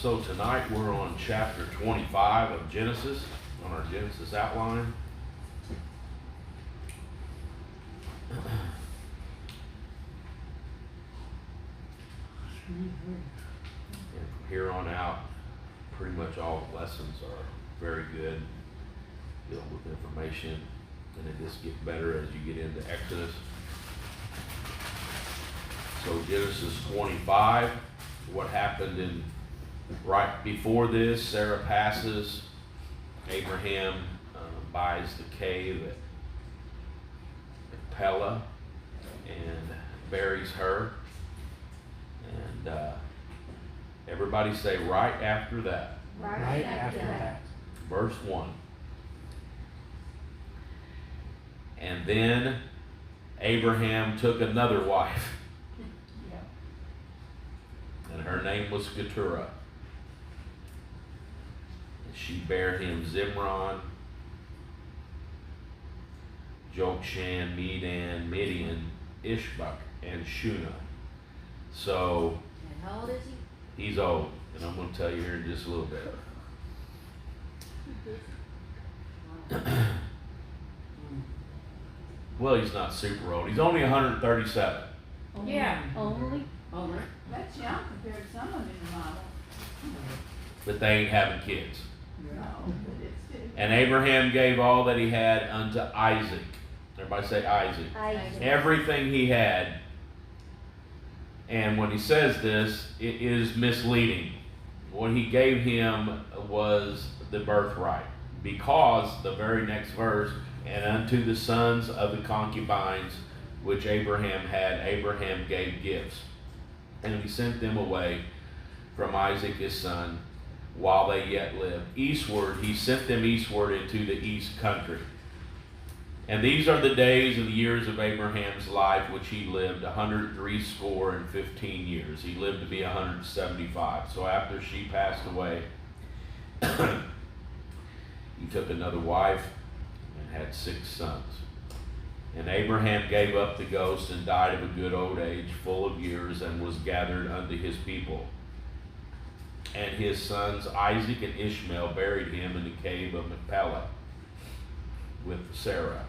So tonight we're on chapter 25 of Genesis, on our Genesis outline. And from here on out, pretty much all the lessons are very good, filled with information, and it just gets better as you get into Exodus. So Genesis 25, what happened in right before this, Sarah passes, Abraham buys the cave at Pella and buries her. And everybody say right after that. Right after that. Verse 1. And then Abraham took another wife. And her name was Keturah. And she bare him Zimron, Jokshan, Medan, Midian, Ishbak, and Shunah. So, And how old is he? he's old. And I'm going to tell you here in just a little bit. Well, he's not super old. He's only 137. Yeah, only. That's young compared to some of them in the Bible. But they ain't having kids. No, but it's still. And Abraham gave all that he had unto Isaac. Everybody say Isaac. Isaac. Everything he had. And when he says this, it is misleading. What he gave him was the birthright. Because the very next verse, and unto the sons of the concubines which Abraham had, Abraham gave gifts. And he sent them away from Isaac his son while they yet lived. Eastward, he sent them eastward into the east country. And these are the days and the years of Abraham's life which he lived, 160 years. He lived to be 175. So after she passed away, he took another wife and had 6 sons. And Abraham gave up the ghost and died of a good old age, full of years, and was gathered unto his people. And his sons Isaac and Ishmael buried him in the cave of Machpelah with Sarah,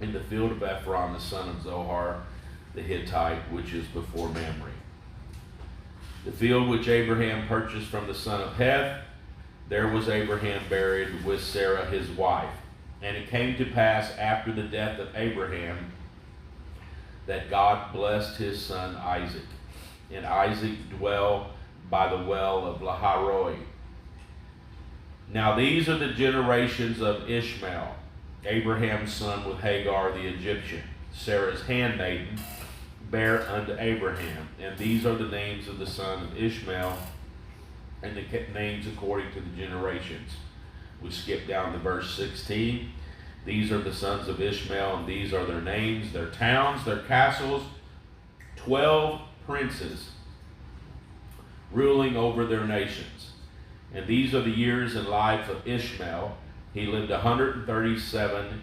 in the field of Ephron the son of Zohar the Hittite, which is before Mamre. The field which Abraham purchased from the son of Heth, there was Abraham buried with Sarah his wife. And it came to pass after the death of Abraham that God blessed his son Isaac. And Isaac dwelt by the well of Lahairoi. Now these are the generations of Ishmael, Abraham's son with Hagar the Egyptian, Sarah's handmaiden, bare unto Abraham. And these are the names of the son of Ishmael, and the names according to the generations. We skip down to verse 16. These are the sons of Ishmael, and these are their names, their towns, their castles, 12 princes ruling over their nations. And these are the years in life of Ishmael. He lived 137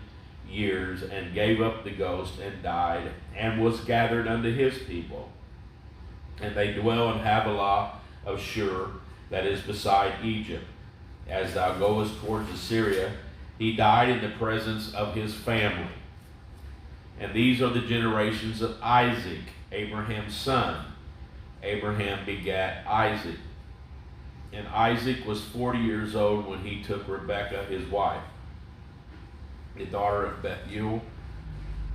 years and gave up the ghost and died and was gathered unto his people. And they dwell in Havilah of Shur, that is beside Egypt. As thou goest towards Assyria, he died in the presence of his family. And these are the generations of Isaac, Abraham's son. Abraham begat Isaac. And Isaac was 40 years old when he took Rebekah his wife, the daughter of Bethuel,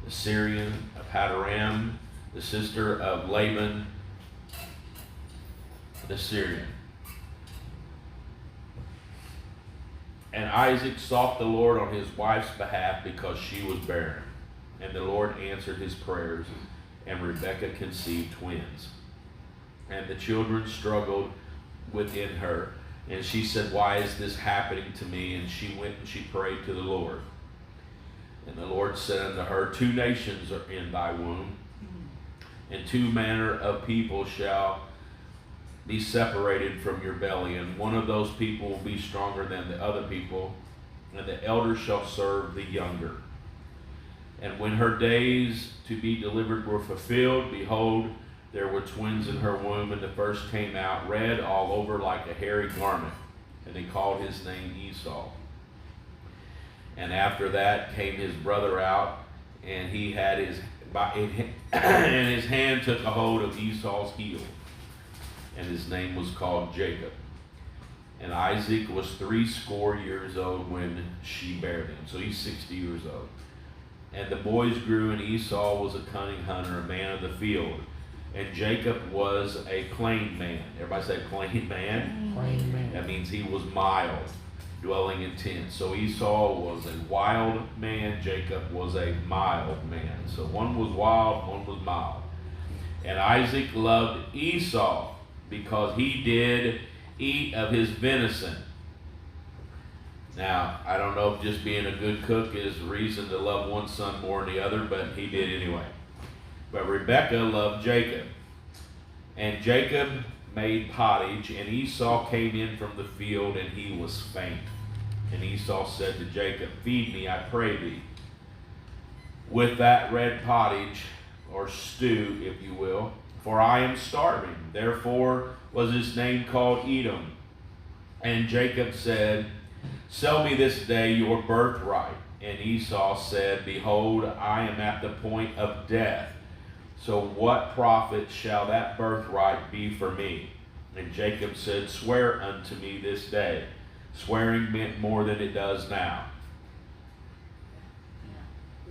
the Syrian of Hadoram, the sister of Laban, the Syrian. And Isaac sought the Lord on his wife's behalf because she was barren. And the Lord answered his prayers, and Rebekah conceived twins. And the children struggled within her. And she said, why is this happening to me? And she went and she prayed to the Lord. And the Lord said unto her, 2 nations are in thy womb, and 2 manner of people shall be separated from your belly, and one of those people will be stronger than the other people, and the elder shall serve the younger. And when her days to be delivered were fulfilled, behold, There were twins in her womb, and the first came out red all over like a hairy garment, and they called his name Esau. And after that came his brother out, and he had and his hand took a hold of Esau's heel, and his name was called Jacob. And Isaac was 80 years old when she bare him. So he's 60 years old. And the boys grew, and Esau was a cunning hunter, a man of the field. And Jacob was a plain man. Everybody say plain man? Plain man. That means he was mild, dwelling in tents. So Esau was a wild man. Jacob was a mild man. So one was wild, one was mild. And Isaac loved Esau because he did eat of his venison. Now, I don't know if just being a good cook is reason to love one son more than the other, but he did anyway. But Rebekah loved Jacob. And Jacob made pottage, and Esau came in from the field, and he was faint. And Esau said to Jacob, feed me, I pray thee, with that red pottage, or stew, if you will, for I am starving. Therefore was his name called Edom. And Jacob said, sell me this day your birthright. And Esau said, behold, I am at the point of death. So what profit shall that birthright be for me? And Jacob said, swear unto me this day. Swearing meant more than it does now.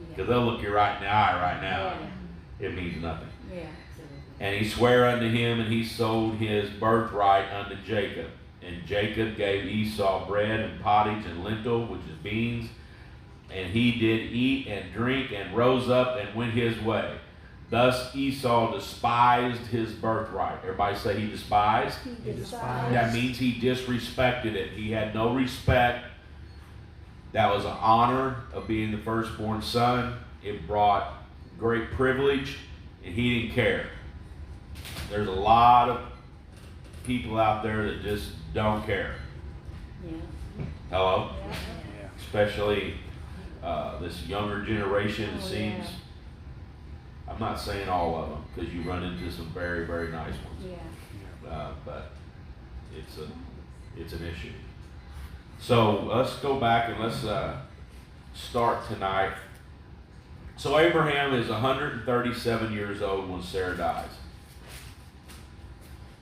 Because they'll look you right in the eye right now. It means nothing. Yeah. And he sware unto him, and he sold his birthright unto Jacob. And Jacob gave Esau bread and pottage and lentil, which is beans. And he did eat and drink, and rose up and went his way. Thus Esau despised his birthright. Everybody say he despised? He despised. That means he disrespected it. He had no respect. That was an honor of being the firstborn son. It brought great privilege, and he didn't care. There's a lot of people out there that just don't care. Yeah. Hello? Yeah. Especially this younger generation, it seems. I'm not saying all of them, because you run into some very, very nice ones. Yeah. But it's an issue. So let's go back and let's start tonight. So Abraham is 137 years old when Sarah dies.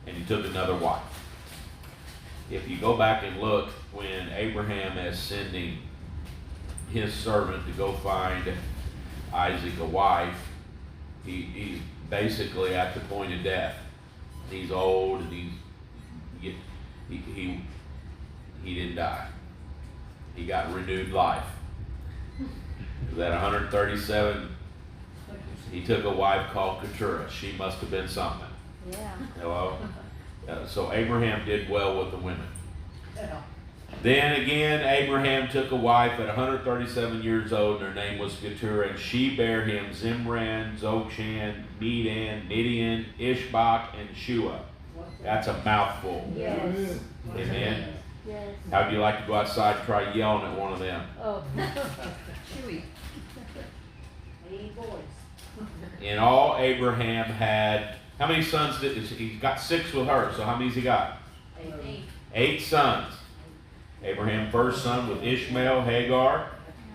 And he took another wife. If you go back and look, when Abraham is sending his servant to go find Isaac a wife, he's basically at the point of death. He's old, and he didn't die. He got renewed life. At 137, he took a wife called Keturah. She must have been something. Yeah. Hello? So Abraham did well with the women. Then again, Abraham took a wife at 137 years old, and her name was Keturah, and she bare him Zimran, Zokshan, Medan, Midian, Ishbak, and Shua. That's a mouthful. Yes. Amen. Yes. How'd you like to go outside and try yelling at one of them? Oh. Chewy. Hey, boys. In all, Abraham had, how many sons did he's got 6 with her, so how many's he got? 8. 8 sons. Abraham first son with Ishmael, Hagar,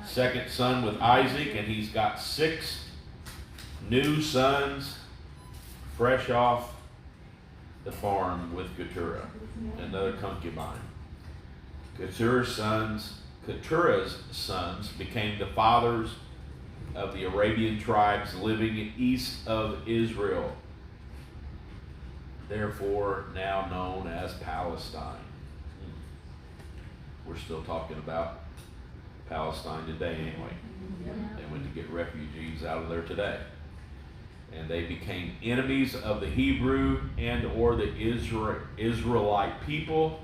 second son with Isaac, and he's got 6 new sons fresh off the farm with Keturah, another concubine. Keturah's sons became the fathers of the Arabian tribes living east of Israel, therefore now known as Palestine. We're still talking about Palestine today anyway. They went to get refugees out of there today. And they became enemies of the Hebrew and or the Israelite people.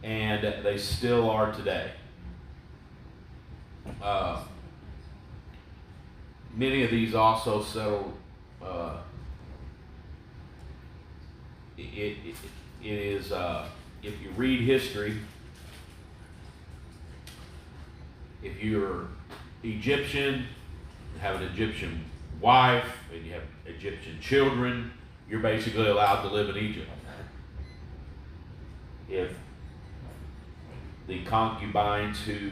And they still are today. Many of these also settled. It is, if you read history, if you're Egyptian, have an Egyptian wife and you have Egyptian children, you're basically allowed to live in Egypt. If the concubines who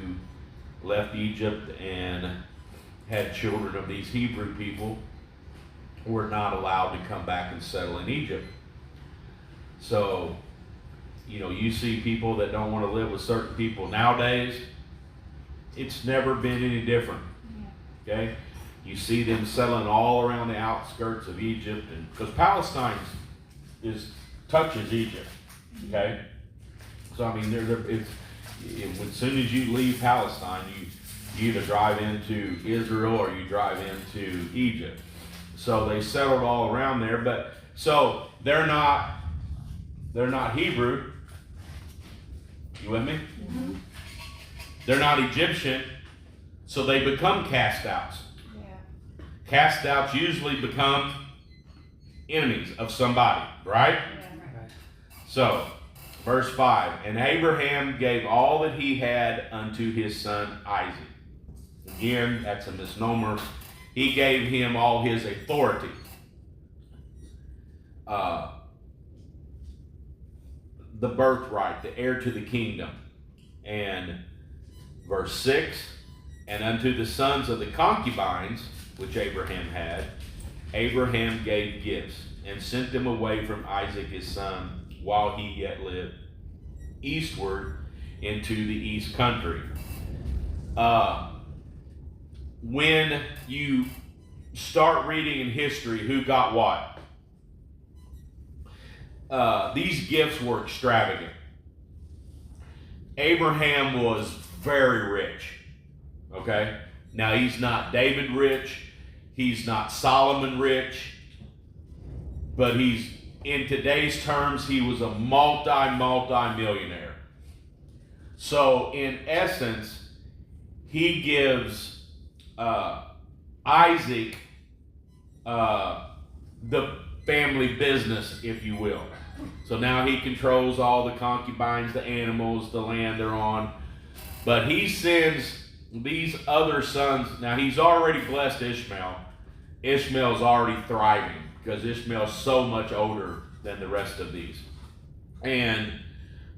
left Egypt and had children of these Hebrew people were not allowed to come back and settle in Egypt. So, you see people that don't want to live with certain people nowadays. It's never been any different. Okay? You see them settling all around the outskirts of Egypt, and because Palestine touches Egypt. Okay? So I mean, as soon as you leave Palestine, you either drive into Israel or you drive into Egypt. So they settled all around there, but so they're not Hebrew. You with me? Mm-hmm. They're not Egyptian, so they become cast outs. Yeah. Cast outs usually become enemies of somebody, right? Yeah. So, verse 5, and Abraham gave all that he had unto his son Isaac. Again, that's a misnomer. He gave him all his authority. The birthright, the heir to the kingdom. And verse 6, and unto the sons of the concubines, which Abraham had, Abraham gave gifts, and sent them away from Isaac his son, while he yet lived, eastward into the east country. When you start reading in history who got what, these gifts were extravagant. Abraham was very rich. Okay? Now, he's not David rich. He's not Solomon rich. But in today's terms, he was a multi-millionaire. So, in essence, he gives Isaac the family business, if you will. So now he controls all the concubines, the animals, the land they're on. But he sends these other sons. Now he's already blessed Ishmael. Ishmael's already thriving because Ishmael's so much older than the rest of these. And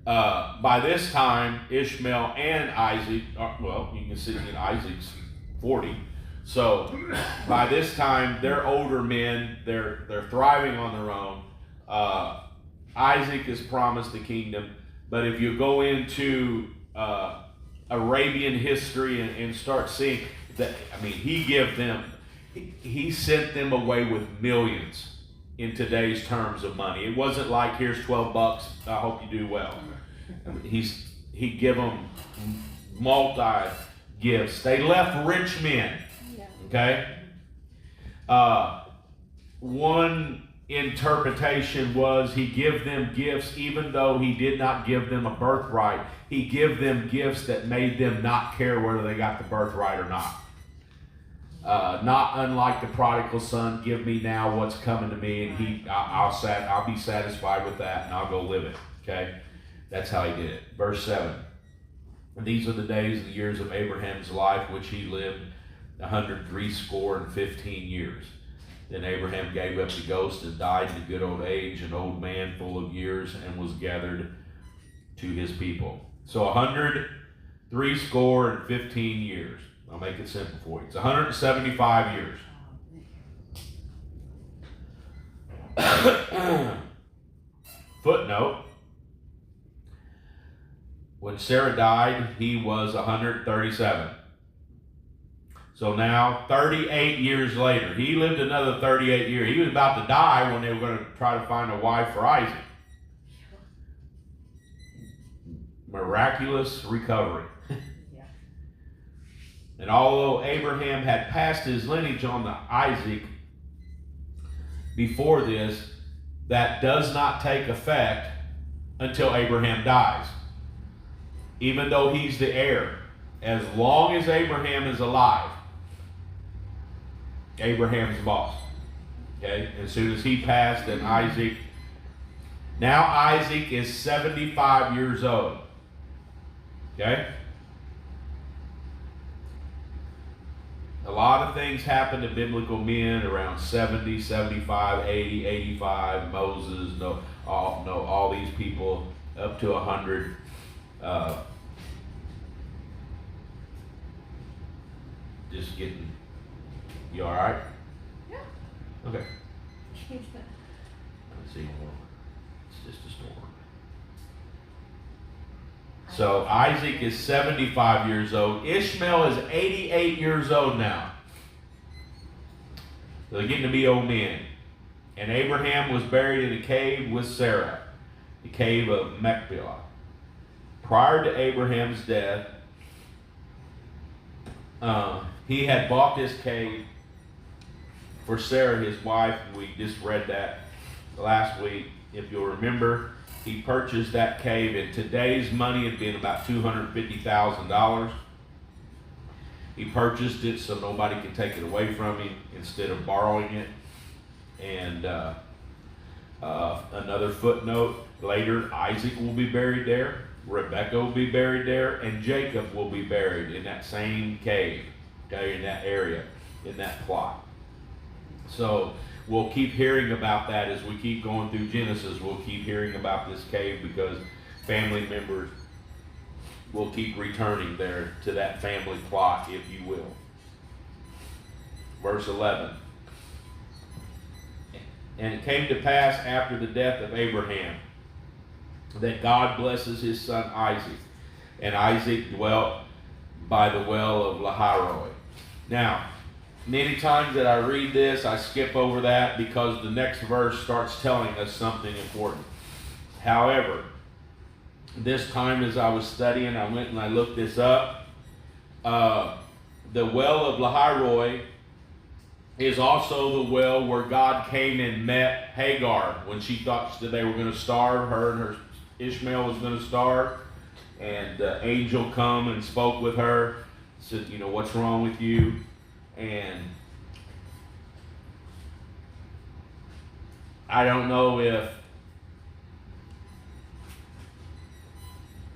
by this time, Ishmael and Isaac, you can see Isaac's 40. So by this time, they're older men. They're thriving on their own. Isaac is promised the kingdom. But if you go into Arabian history and start seeing that, he sent them away with millions in today's terms of money. It wasn't like, here's $12, I hope you do well. He give them multi gifts. They left rich men. Okay? One interpretation was he give them gifts even though he did not give them a birthright. He give them gifts that made them not care whether they got the birthright or not. Not unlike the prodigal son, give me now what's coming to me, and I'll be satisfied with that, and I'll go live it. Okay? That's how he did it. Verse 7. These are the days and the years of Abraham's life, which he lived 160 years. Then Abraham gave up the ghost and died in a good old age, an old man full of years, and was gathered to his people. So 160 years. I'll make it simple for you. It's 175 years. Footnote. When Sarah died, he was 137. So now, 38 years later, he lived another 38 years. He was about to die when they were going to try to find a wife for Isaac. Miraculous recovery. And although Abraham had passed his lineage on to Isaac before this, that does not take effect until Abraham dies. Even though he's the heir. As long as Abraham is alive, Abraham's boss. Okay? As soon as he passed, then Isaac. Now Isaac is 75 years old. Okay? A lot of things happened to biblical men around 70, 75, 80, 85. Moses, all these people up to 100. Just getting. You all right? Yeah. Okay. Let's see more. It's just a storm. So Isaac is 75 years old. Ishmael is 88 years old now. So they're getting to be old men. And Abraham was buried in a cave with Sarah, the cave of Machpelah. Prior to Abraham's death, he had bought this cave for Sarah, his wife. We just read that last week. If you'll remember, he purchased that cave. In today's money, it'd been about $250,000. He purchased it so nobody could take it away from him instead of borrowing it. And another footnote, later Isaac will be buried there, Rebekah will be buried there, and Jacob will be buried in that same cave, okay, in that area, in that plot. So we'll keep hearing about that as we keep going through Genesis. We'll keep hearing about this cave because family members will keep returning there to that family plot, if you will. Verse 11. And it came to pass after the death of Abraham that God blesses his son Isaac. And Isaac dwelt by the well of Lahairoi. Now, many times that I read this, I skip over that because the next verse starts telling us something important. However, this time as I was studying, I went and I looked this up. The well of Lahairoi is also the well where God came and met Hagar when she thought that they were going to starve. Her and her Ishmael was going to starve. And the angel come and spoke with her, said, you know, what's wrong with you? And I don't know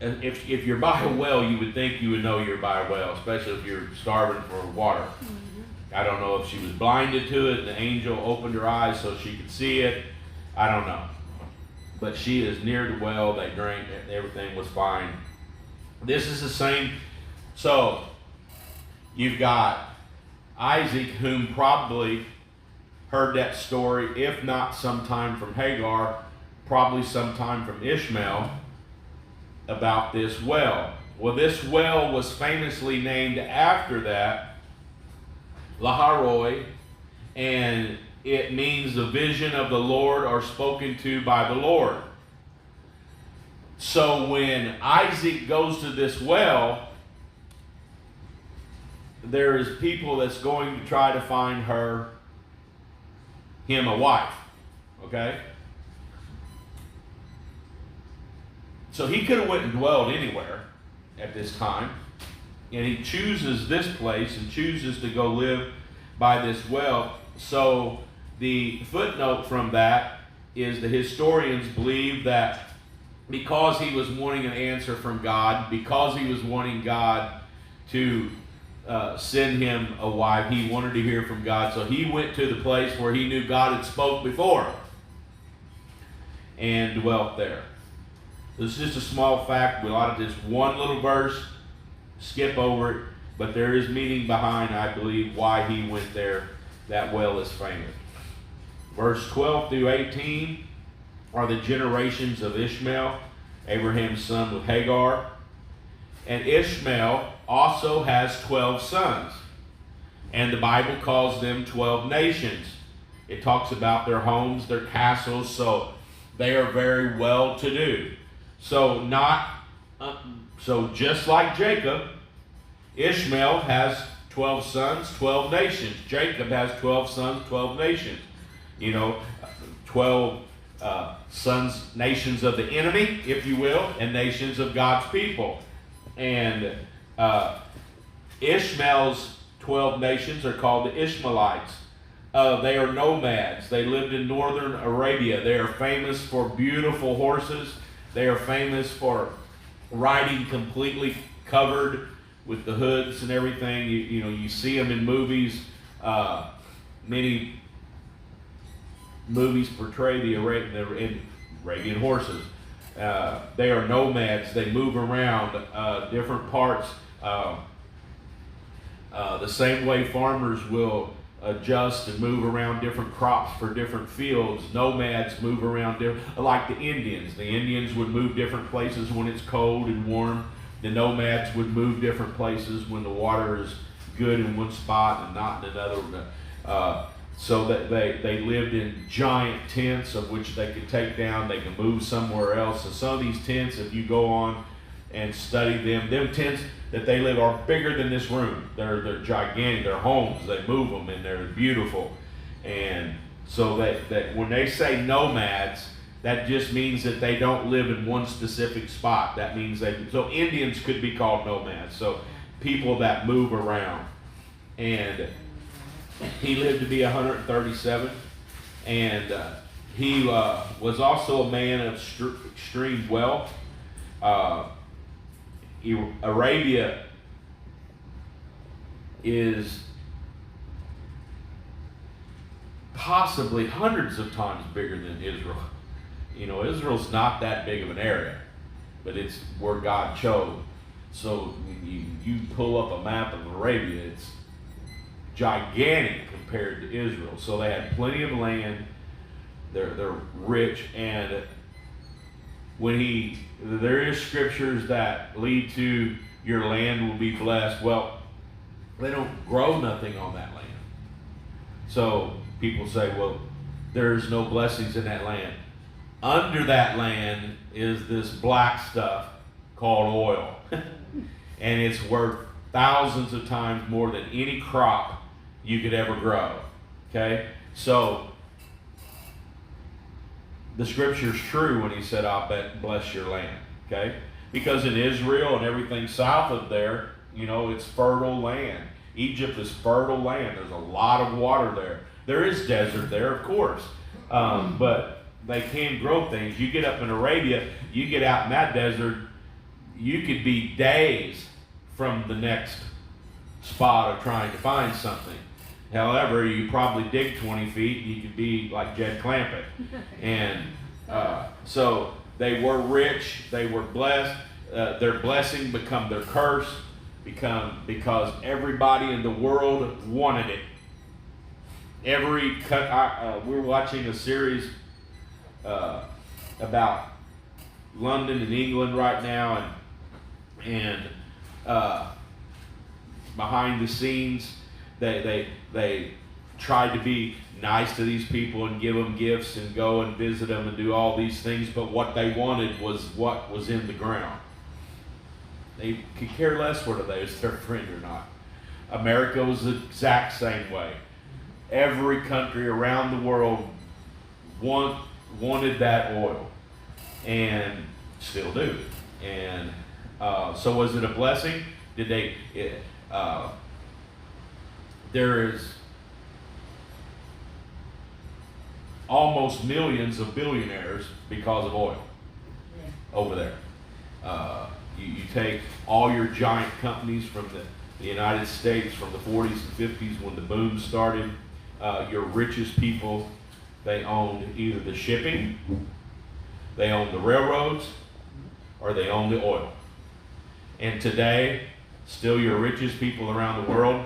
if you're by a well, you would think you would know you're by a well, especially if you're starving for water. Mm-hmm. I don't know if she was blinded to it and the angel opened her eyes so she could see it. I don't know. But she is near the well. They drank it. Everything was fine. This is the same. So you've got Isaac, whom probably heard that story, if not sometime from Hagar, probably sometime from Ishmael, about this well. Well, this well was famously named after that, Lahairoi, and it means the vision of the Lord or spoken to by the Lord. So when Isaac goes to this well, there is people that's going to try to find him a wife, okay? So he could have went and dwelled anywhere at this time, and he chooses this place and chooses to go live by this well. So the footnote from that is the historians believe that because he was wanting an answer from God, because he was wanting God to send him a wife, he wanted to hear from God, so he went to the place where he knew God had spoke before and dwelt there. This is just a small fact. We ought to just one little verse, skip over it, but there is meaning behind, I believe, why he went there. That well is famous. Verse 12 through 18 are the generations of Ishmael, Abraham's son with Hagar. And Ishmael also has 12 sons. And the Bible calls them 12 nations. It talks about their homes, their castles, so they are very well to do. So just like Jacob, Ishmael has 12 sons, 12 nations. Jacob has 12 sons, 12 nations. 12 sons, nations of the enemy, if you will, and nations of God's people. And Ishmael's 12 nations are called the Ishmaelites. They are nomads. They lived in northern Arabia. They are famous for beautiful horses. They are famous for riding completely covered with the hoods and everything. You know, you see them in movies. Many movies portray the Arabian horses. They are nomads. They move around different parts. The same way farmers will adjust and move around different crops for different fields. Nomads move around like the Indians. The Indians would move different places when it's cold and warm. The nomads would move different places when the water is good in one spot and not in another. So that they lived in giant tents of which they could take down. They can move somewhere else. And some of these tents, if you go on and study them tents that they live are bigger than this room. They're gigantic. They're homes. They move them and they're beautiful. And so that when they say nomads, that just means that they don't live in one specific spot. That means so Indians could be called nomads. So people that move around. And he lived to be 137. And he was also a man of extreme wealth. Arabia is possibly hundreds of times bigger than Israel. You know, Israel's not that big of an area, but it's where God chose. So when you pull up a map of Arabia, it's gigantic compared to Israel. So they had plenty of land. They're rich, and there is scriptures that lead to your land will be blessed. Well, they don't grow nothing on that land. So people say, well, there's no blessings in that land. Under that land is this black stuff called oil. And it's worth thousands of times more than any crop you could ever grow. Okay? So the scripture's true when he said, I'll bless your land. Okay? Because in Israel and everything south of there, you know, it's fertile land. Egypt is fertile land. There's a lot of water there. There is desert there, of course. But they can grow things. You get up in Arabia, you get out in that desert, you could be days from the next spot of trying to find something. However, you probably dig 20 feet, you could be like Jed Clampett. And so they were rich, they were blessed. Their blessing become their curse, because everybody in the world wanted it. We're watching a series about London and England right now, and behind the scenes, they tried to be nice to these people and give them gifts and go and visit them and do all these things, but what they wanted was what was in the ground. They could care less whether they was their friend or not. America was the exact same way. Every country around the world wanted that oil, and still do. And so was it a blessing? There is almost millions of billionaires because of oil over there. You take all your giant companies from the United States from the 40s and 50s when the boom started. Your richest people, they owned either the shipping, they owned the railroads, or they owned the oil. And today, still your richest people around the world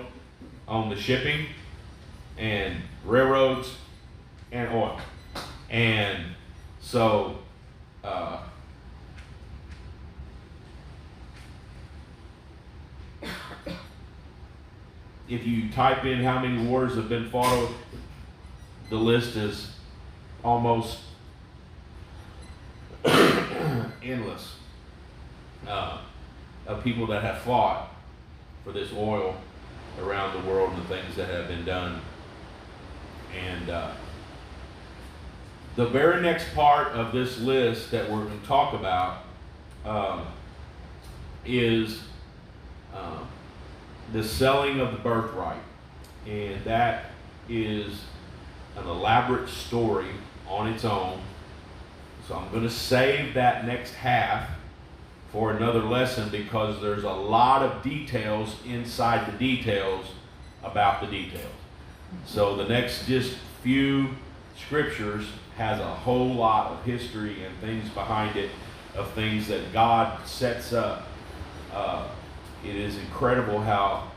own the shipping and railroads and oil. And so if you type in how many wars have been fought, the list is almost endless of people that have fought for this oil around the world and the things that have been done. And the very next part of this list that we're going to talk about is the selling of the birthright. And that is an elaborate story on its own. So I'm going to save that next half for another lesson because there's a lot of details inside the details about the details. So the next just few scriptures has a whole lot of history and things behind it of things that God sets up. It is incredible how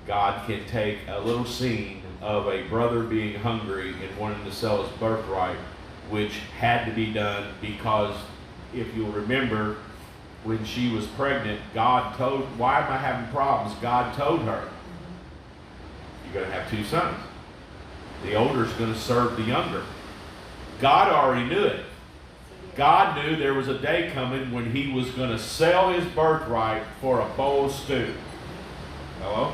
God can take a little scene of a brother being hungry and wanting to sell his birthright, which had to be done because if you'll remember, when she was pregnant, God told, why am I having problems? God told her, you're going to have two sons. The older is going to serve the younger. God already knew it. God knew there was a day coming when he was going to sell his birthright for a bowl of stew. Hello?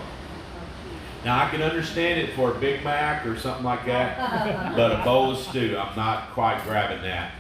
Now I can understand it for a Big Mac or something like that, but a bowl of stew, I'm not quite grabbing that.